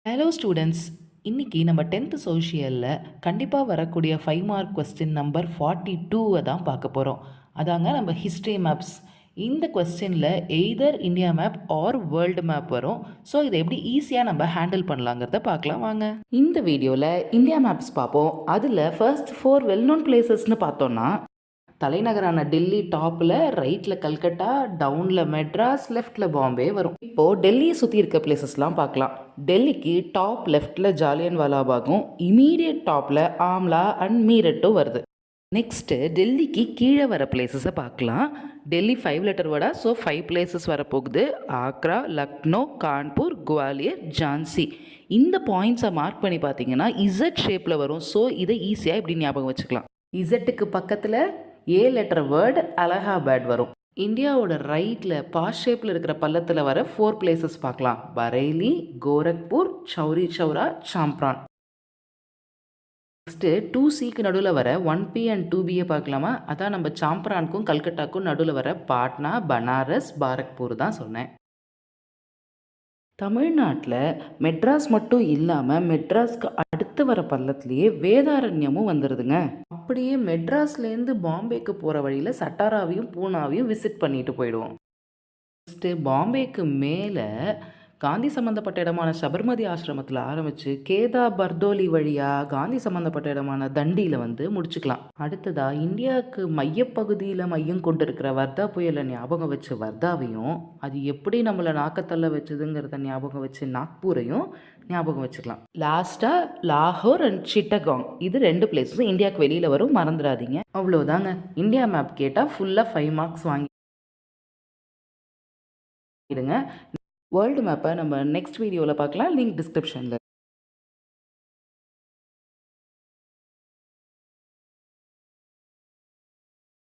Hello students, இன்னைக்கு நம்ம 10th சோஷியலில் கண்டிப்பாக வரக்கூடிய 5 மார்க் கொஸ்டின் நம்பர் 42 தான் பார்க்க போகிறோம். அதாங்க நம்ம ஹிஸ்ட்ரி மேப்ஸ். இந்த கொஸ்டினில் either India map or world map வரும். ஸோ இதை எப்படி ஈஸியாக நம்ம ஹேண்டில் பண்ணலாங்கிறத பார்க்கலாம் வாங்க. இந்த வீடியோவில் இந்தியா மேப்ஸ் பார்ப்போம். அதில் ஃபர்ஸ்ட் 4 வெல் நோன் பிளேசஸ்னு பார்த்தோன்னா தலைநகரான டெல்லி டாப்பில், ரைட்டில் கல்கட்டா, டவுனில் மெட்ராஸ், லெஃப்டில் பாம்பே வரும். இப்போது டெல்லியை சுற்றி இருக்க பிளேசஸ்லாம் பார்க்கலாம். டெல்லிக்கு டாப் லெஃப்டில் ஜாலியன் வாலாபாகும், இமீடியட் டாப்பில் ஆம்லா அண்ட் மீரட்டும் வருது. நெக்ஸ்ட்டு டெல்லிக்கு கீழே வர பிளேசஸை பார்க்கலாம். டெல்லி 5 லெட்டர் வேர்டா, ஸோ 5 பிளேசஸ் வரப்போகுது. ஆக்ரா, லக்னோ, கான்பூர், குவாலியர், ஜான்சி. இந்த பாயிண்ட்ஸை மார்க் பண்ணி பார்த்தீங்கன்னா இசட் ஷேப்பில் வரும். ஸோ இதை ஈஸியாக இப்படி ஞாபகம் வச்சுக்கலாம். இசட்டுக்கு பக்கத்தில் ஏ லெட்டர் வேர்டு அலகாபாத் வரும். இந்தியாவோட ரைட்டில் பாஸ் ஷேப்பில் இருக்கிற பள்ளத்தில் வர 4 பிளேசஸ் பார்க்கலாம். பரேலி, கோரக்பூர், சௌரி சௌரா, சாம்ப்ரான். நெக்ஸ்ட்டு 2Cக்கு நடுவில் வர 1P அண்ட் 2Bயை பார்க்கலாமா? அதான் நம்ம சாம்ப்ரானுக்கும் கல்கட்டாக்கும் நடுவில் வர பாட்னா, பனாரஸ், பாரக்பூர் தான் சொன்னேன். தமிழ்நாட்டில் மெட்ராஸ் மட்டும் இல்லாமல் மெட்ராஸ்க்கு அடுத்து வர பள்ளத்துலேயே வேதாரண்யமும் வந்துடுதுங்க. அப்படியே மெட்ராஸ்லேருந்து பாம்பேக்கு போகிற வழியில் சட்டாராவையும் பூனாவையும் விசிட் பண்ணிட்டு போயிடுவோம். ஃபஸ்ட்டு பாம்பேக்கு மேலே காந்தி சம்மந்தப்பட்ட இடமான சபர்மதி ஆசிரமத்தில் ஆரம்பித்து கேதா பர்தோலி வழியாக காந்தி சம்மந்தப்பட்ட இடமான தண்டியில் வந்து முடிச்சுக்கலாம். அடுத்ததாக இந்தியாவுக்கு மையப்பகுதியில் மையம் கொண்டு இருக்கிற வர்தா புயலை ஞாபகம் வச்சு வர்தாவையும், அது எப்படி நம்மளை நாக்கத்தள்ள வச்சுதுங்கிறத ஞாபகம் வச்சு நாக்பூரையும் ஞாபகம் வச்சுக்கலாம். லாஸ்ட்டாக லாகூர் அண்ட் சிட்டகாங், இது 2 பிளேஸஸும் இந்தியாவுக்கு வெளியில் வரும், மறந்துடாதீங்க. அவ்வளோதாங்க. இந்தியா மேப் கேட்டால் ஃபுல்லாக 5 மார்க்ஸ் வாங்கிடுங்க. வேர்ல்டு மேப்பை நம்ம நெக்ஸ்ட் வீடியோவில் பார்க்கலாம். லிங்க் டிஸ்கிரிப்ஷனில்.